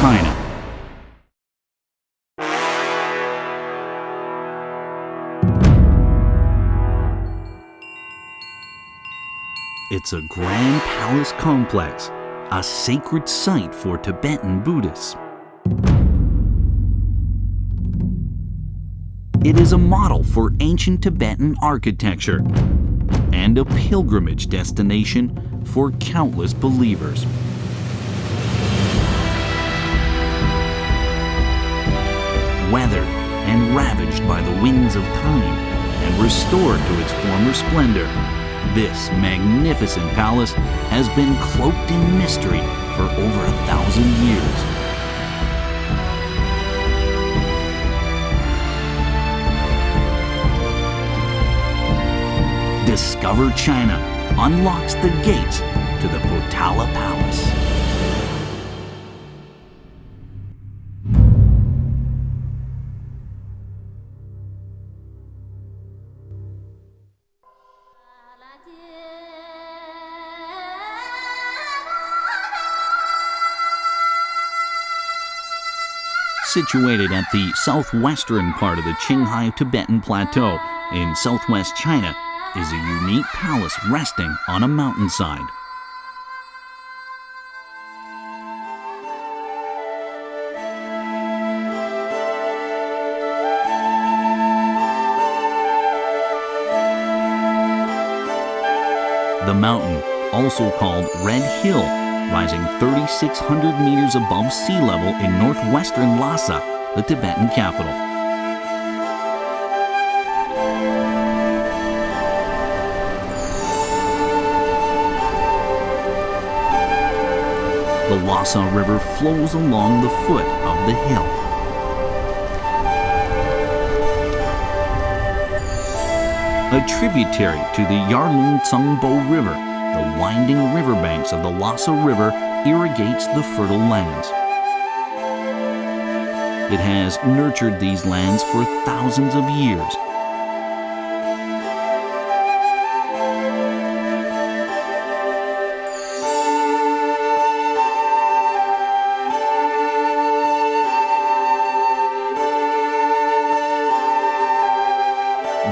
China. It's a grand palace complex, a sacred site for Tibetan Buddhists. It is a model for ancient Tibetan architecture and a pilgrimage destination for countless believers. Weathered and ravaged by the winds of time and restored to its former splendor, this magnificent palace has been cloaked in mystery for over 1,000 years. Discover China unlocks the gates to the Potala Palace. Situated at the southwestern part of the Qinghai Tibetan Plateau in southwest China, is a unique palace resting on a mountainside. The mountain, also called Red Hill, rising 3,600 meters above sea level in northwestern Lhasa, the Tibetan capital. The Lhasa River flows along the foot of the hill. A tributary to the Yarlung Tsangbo River, the winding riverbanks of the Lhasa River irrigates the fertile lands. It has nurtured these lands for thousands of years.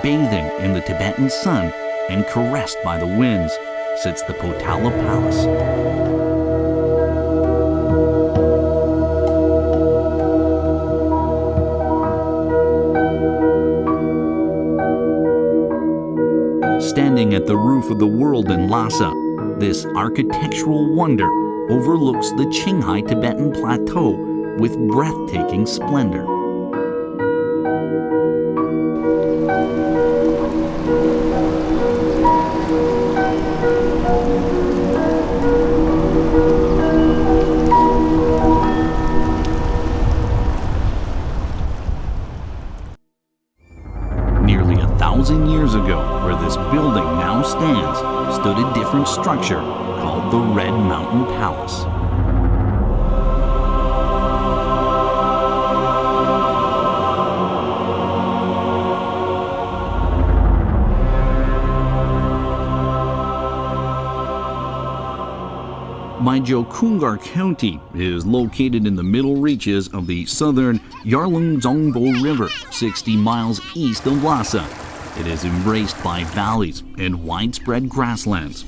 Bathing in the Tibetan sun and caressed by the winds sits the Potala Palace. Standing at the roof of the world in Lhasa, this architectural wonder overlooks the Qinghai Tibetan Plateau with breathtaking splendor. Nearly 1,000 years ago, where this building now stands, stood a different structure called the Red Mountain Palace. Maijiaokungar County is located in the middle reaches of the southern Yarlung Tsangbo River, 60 miles east of Lhasa. It is embraced by valleys and widespread grasslands.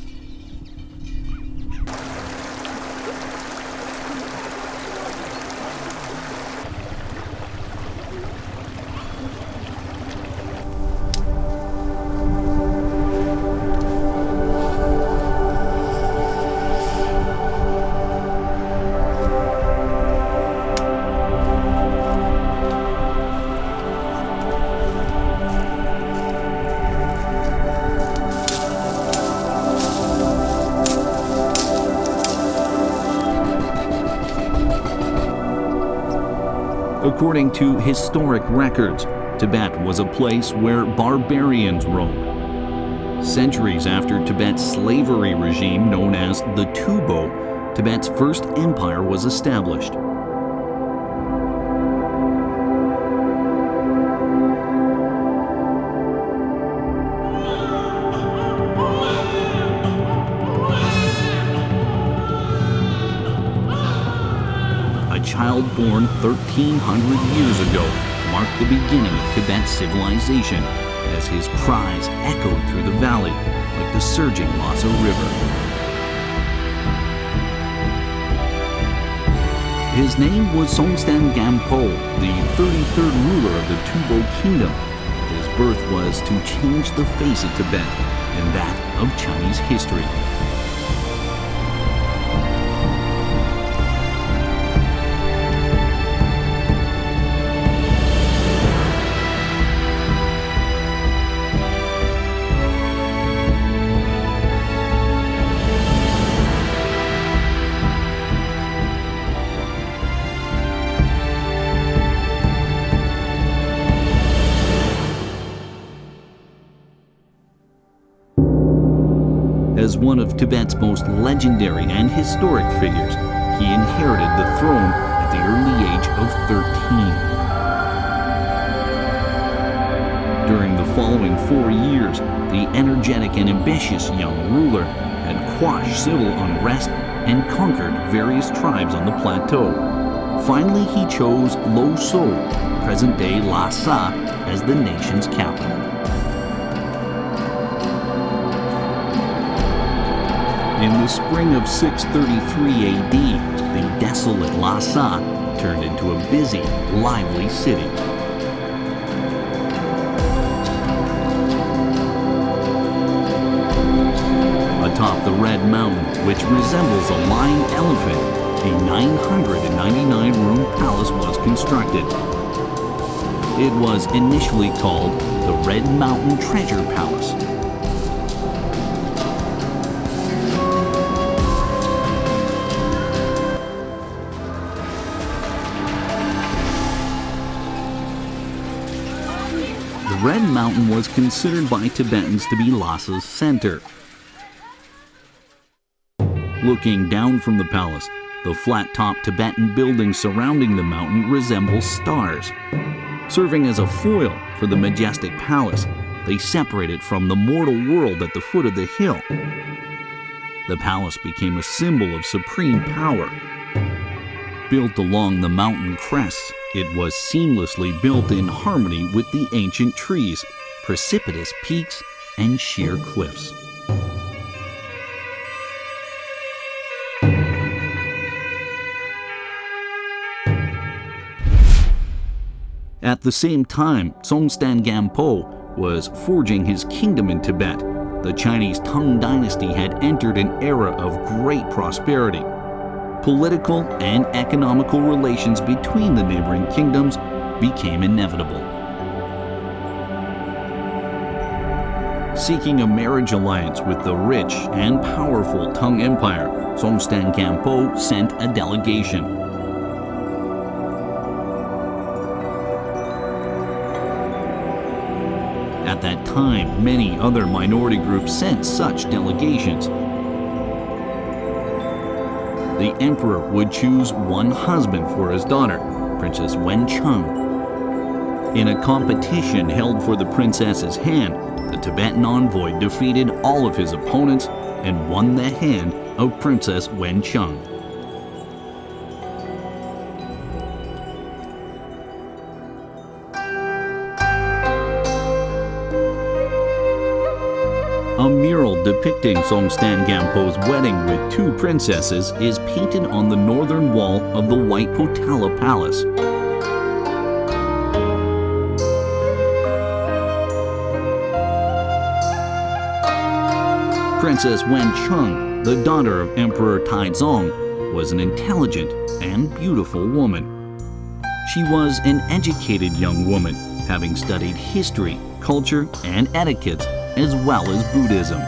According to historic records, Tibet was a place where barbarians roamed. Centuries after Tibet's slavery regime known as the Tubo, Tibet's first empire was established. born 1,300 years ago, marked the beginning of Tibet's civilization, as his cries echoed through the valley like the surging Lhasa River. His name was Songstan Gampo, the 33rd ruler of the Tubo Kingdom. His birth was to change the face of Tibet and that of Chinese history. As one of Tibet's most legendary and historic figures, he inherited the throne at the early age of 13. During the following 4 years, the energetic and ambitious young ruler had quashed civil unrest and conquered various tribes on the plateau. Finally, he chose Lhasa, present-day Lhasa, as the nation's capital. In the spring of 633 AD, the desolate Lhasa turned into a busy, lively city. Atop the Red Mountain, which resembles a lying elephant, a 999-room palace was constructed. It was initially called the Red Mountain Treasure Palace. The Red Mountain was considered by Tibetans to be Lhasa's center. Looking down from the palace, the flat-topped Tibetan buildings surrounding the mountain resemble stars. Serving as a foil for the majestic palace, they separate it from the mortal world at the foot of the hill. The palace became a symbol of supreme power. Built along the mountain crests, it was seamlessly built in harmony with the ancient trees, precipitous peaks, and sheer cliffs. At the same time, Songstan Gampo was forging his kingdom in Tibet. The Chinese Tang dynasty had entered an era of great prosperity. Political and economical relations between the neighboring kingdoms became inevitable. Seeking a marriage alliance with the rich and powerful Tang Empire, Songstan Gampo sent a delegation. At that time, many other minority groups sent such delegations. The emperor would choose one husband for his daughter, Princess Wencheng. In a competition held for the princess's hand, the Tibetan envoy defeated all of his opponents and won the hand of Princess Wencheng. A mural depicting Songstan Gampo's wedding with two princesses is painted on the northern wall of the White Potala Palace. Princess Wencheng, the daughter of Emperor Taizong, was an intelligent and beautiful woman. She was an educated young woman, having studied history, culture, and etiquette, as well as Buddhism.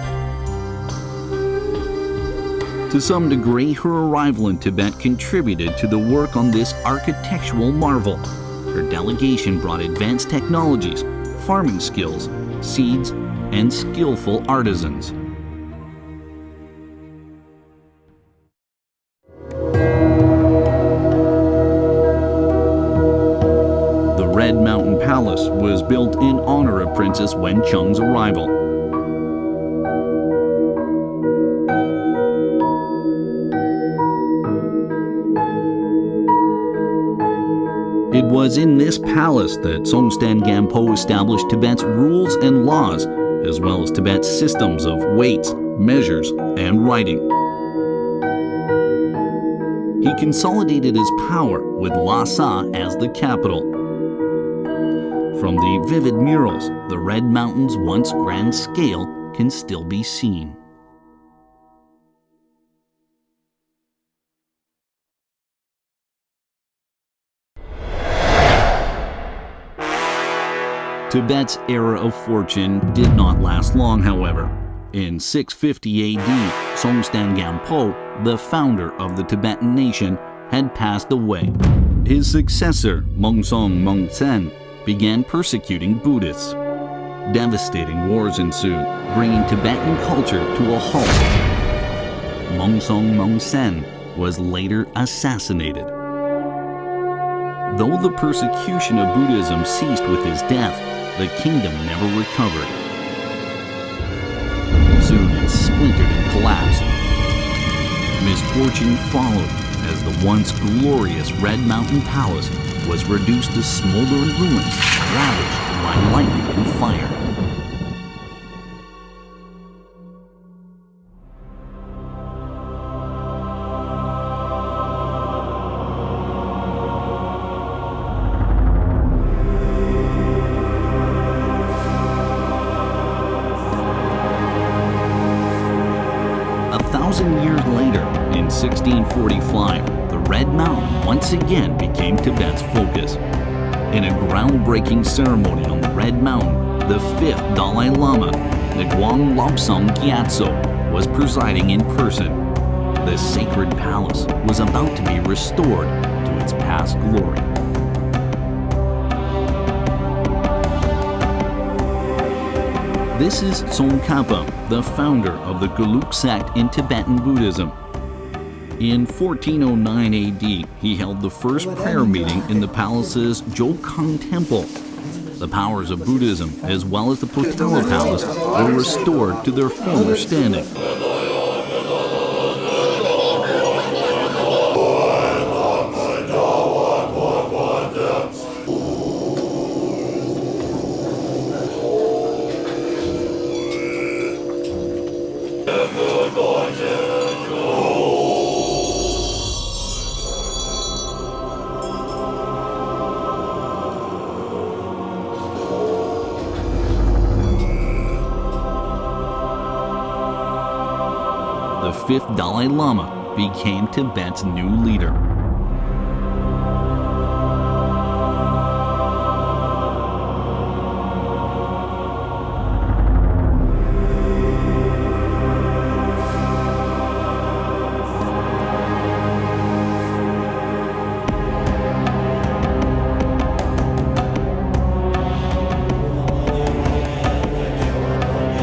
To some degree, her arrival in Tibet contributed to the work on this architectural marvel. Her delegation brought advanced technologies, farming skills, seeds, and skillful artisans. The Red Mountain Palace was built in honor of Princess Wencheng's arrival. It was in this palace that Songstan Gampo established Tibet's rules and laws, as well as Tibet's systems of weights, measures, and writing. He consolidated his power with Lhasa as the capital. From the vivid murals, the Red Mountain's once grand scale can still be seen. Tibet's era of fortune did not last long, however. In 650 AD, Songstan Gampo, the founder of the Tibetan nation, had passed away. His successor, Mongsong Mongtsen, began persecuting Buddhists. Devastating wars ensued, bringing Tibetan culture to a halt. Mongsong Mongtsen was later assassinated. Though the persecution of Buddhism ceased with his death, the kingdom never recovered. Soon it splintered and collapsed. Misfortune followed as the once glorious Red Mountain Palace was reduced to smoldering ruins, ravaged by lightning and fire. 1,000 years later, in 1645, the Red Mountain once again became Tibet's focus. In a groundbreaking ceremony on the Red Mountain, the 5th Dalai Lama, Ngawang Lobsang Gyatso, was presiding in person. The sacred palace was about to be restored to its past glory. This is Tsongkhapa, the founder of the Gelug sect in Tibetan Buddhism. In 1409 AD, he held the first prayer meeting in the palace's Jokhang Temple. The powers of Buddhism, as well as the Potala Palace, were restored to their former standing. The 5th Dalai Lama became Tibet's new leader.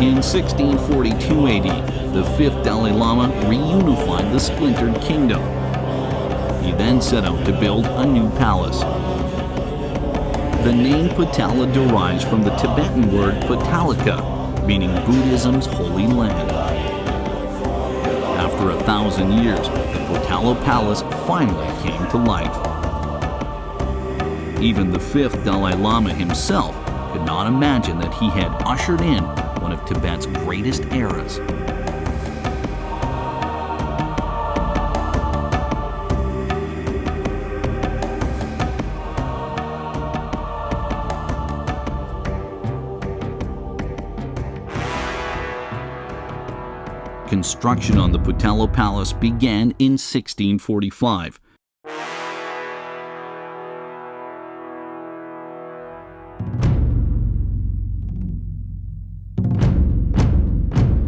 In 1642 AD, the 5th Dalai Lama reunified the splintered kingdom. He then set out to build a new palace. The name Potala derives from the Tibetan word Potalika, meaning Buddhism's holy land. After 1,000 years, the Potala Palace finally came to life. Even the 5th Dalai Lama himself could not imagine that he had ushered in one of Tibet's greatest eras. Construction on the Potala Palace began in 1645.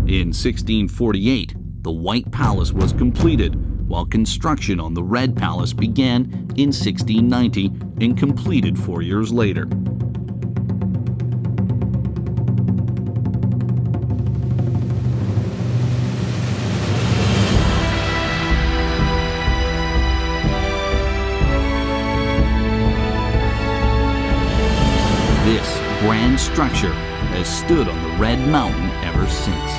In 1648, the White Palace was completed, while construction on the Red Palace began in 1690 and completed 4 years later. This grand structure has stood on the Red Mountain ever since.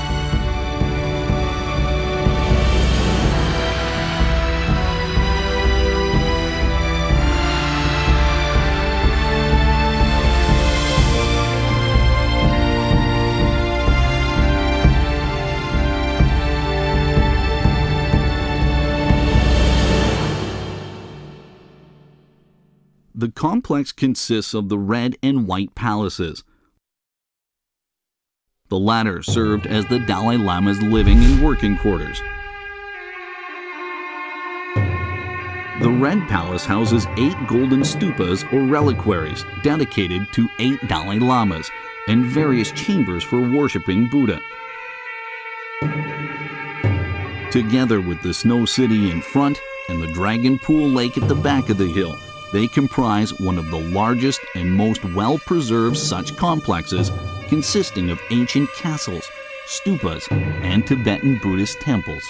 The complex consists of the red and white palaces. The latter served as the Dalai Lama's living and working quarters. The Red Palace houses 8 golden stupas or reliquaries dedicated to 8 Dalai Lamas and various chambers for worshipping Buddha. Together with the Snow City in front and the Dragon Pool Lake at the back of the hill, they comprise one of the largest and most well-preserved such complexes, consisting of ancient castles, stupas, and Tibetan Buddhist temples.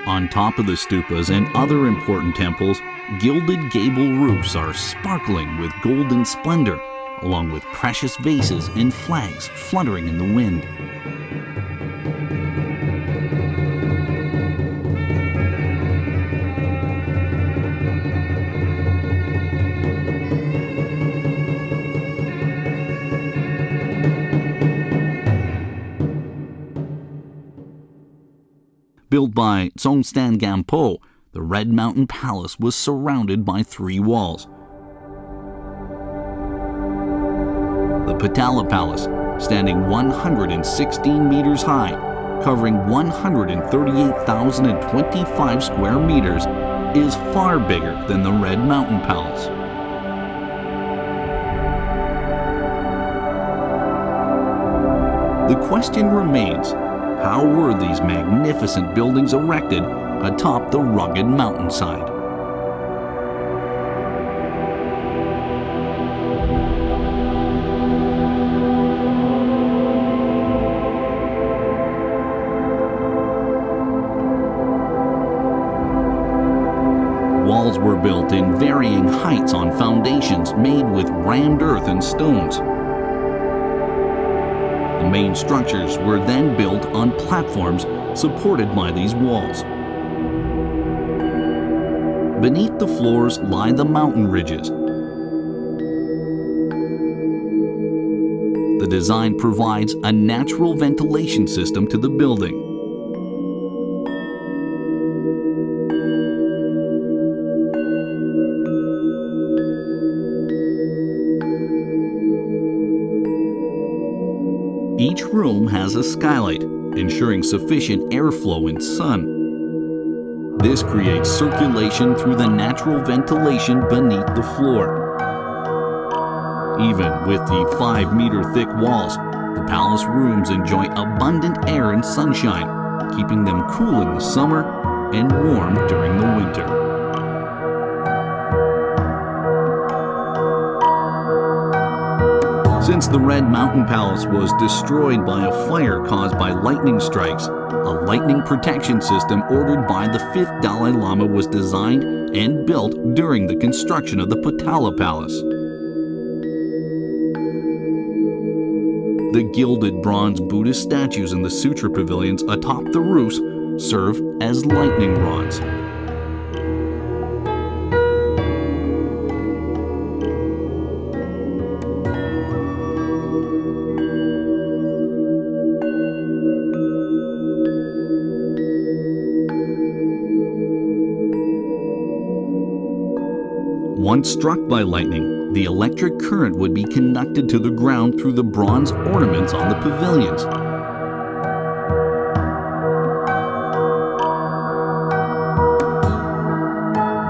On top of the stupas and other important temples, gilded gable roofs are sparkling with golden splendor, along with precious vases and flags fluttering in the wind. Built by Tsongtsen Gampo, the Red Mountain Palace was surrounded by 3 walls. The Potala Palace, standing 116 meters high, covering 138,025 square meters, is far bigger than the Red Mountain Palace. The question remains, how were these magnificent buildings erected atop the rugged mountainside? Walls were built in varying heights on foundations made with rammed earth and stones. The main structures were then built on platforms supported by these walls. Beneath the floors lie the mountain ridges. The design provides a natural ventilation system to the building. Each room has a skylight, ensuring sufficient airflow and sun. This creates circulation through the natural ventilation beneath the floor. Even with the 5-meter thick walls, the palace rooms enjoy abundant air and sunshine, keeping them cool in the summer and warm during the winter. Since the Red Mountain Palace was destroyed by a fire caused by lightning strikes, a lightning protection system ordered by the 5th Dalai Lama was designed and built during the construction of the Potala Palace. The gilded bronze Buddhist statues in the sutra pavilions atop the roofs serve as lightning rods. Once struck by lightning, the electric current would be conducted to the ground through the bronze ornaments on the pavilions.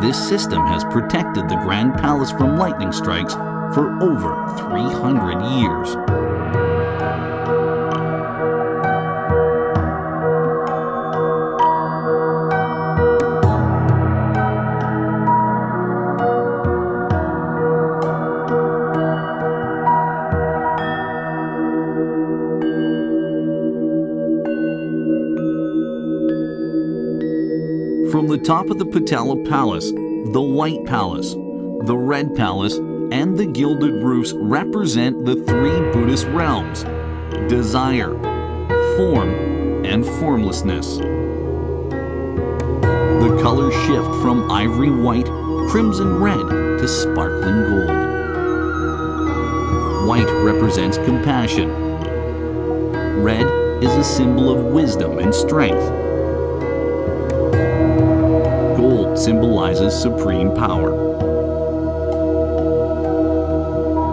This system has protected the Grand Palace from lightning strikes for over 300 years. From the top of the Potala Palace, the White Palace, the Red Palace, and the gilded roofs represent the 3 Buddhist realms: desire, form, and formlessness. The colors shift from ivory white, crimson red, to sparkling gold. White represents compassion. Red is a symbol of wisdom and strength. Gold symbolizes supreme power.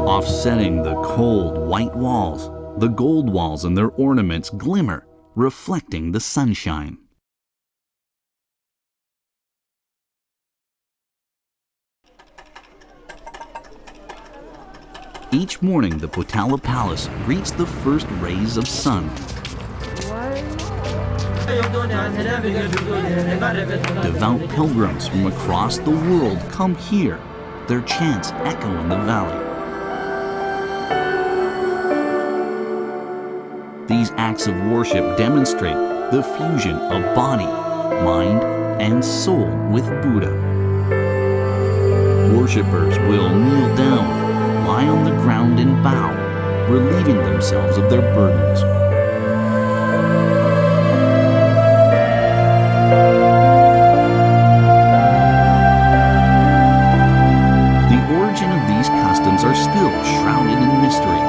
Offsetting the cold white walls, the gold walls and their ornaments glimmer, reflecting the sunshine. Each morning, the Potala Palace greets the first rays of sun. Devout pilgrims from across the world come here. Their chants echo in the valley. These acts of worship demonstrate the fusion of body, mind, and soul with Buddha. Worshippers will kneel down, lie on the ground and bow, relieving themselves of their burdens. The origin of these customs are still shrouded in mystery.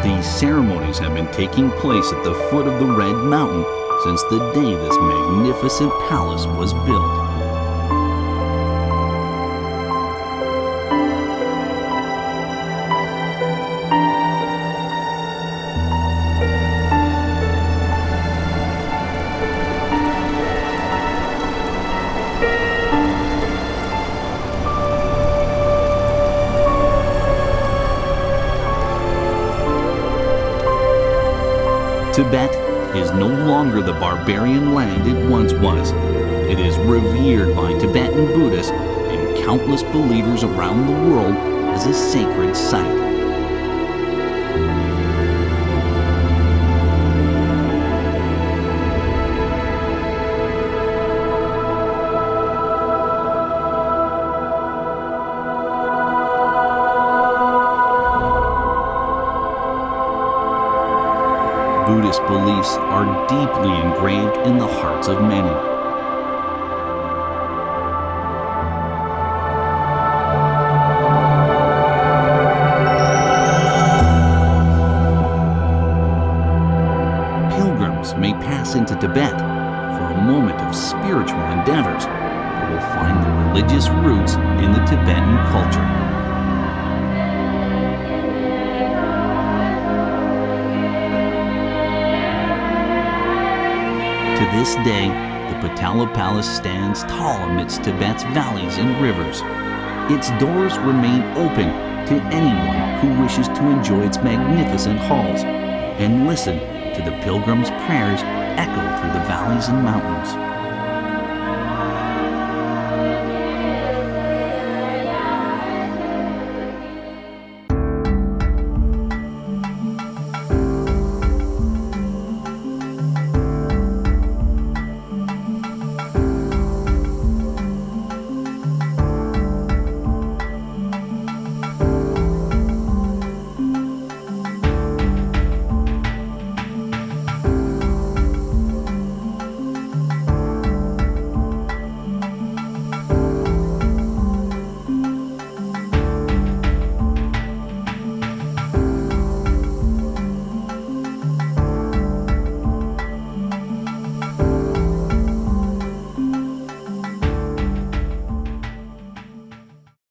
These ceremonies have been taking place at the foot of the Red Mountain since the day this magnificent palace was built. Tibet is no longer the barbarian land it once was. It is revered by Tibetan Buddhists and countless believers around the world as a sacred site. Buddhist beliefs are deeply engraved in the hearts of many. Pilgrims may pass into Tibet for a moment of spiritual endeavors, but will find their religious roots in the Tibetan culture. To this day, the Potala Palace stands tall amidst Tibet's valleys and rivers. Its doors remain open to anyone who wishes to enjoy its magnificent halls and listen to the pilgrims' prayers echo through the valleys and mountains.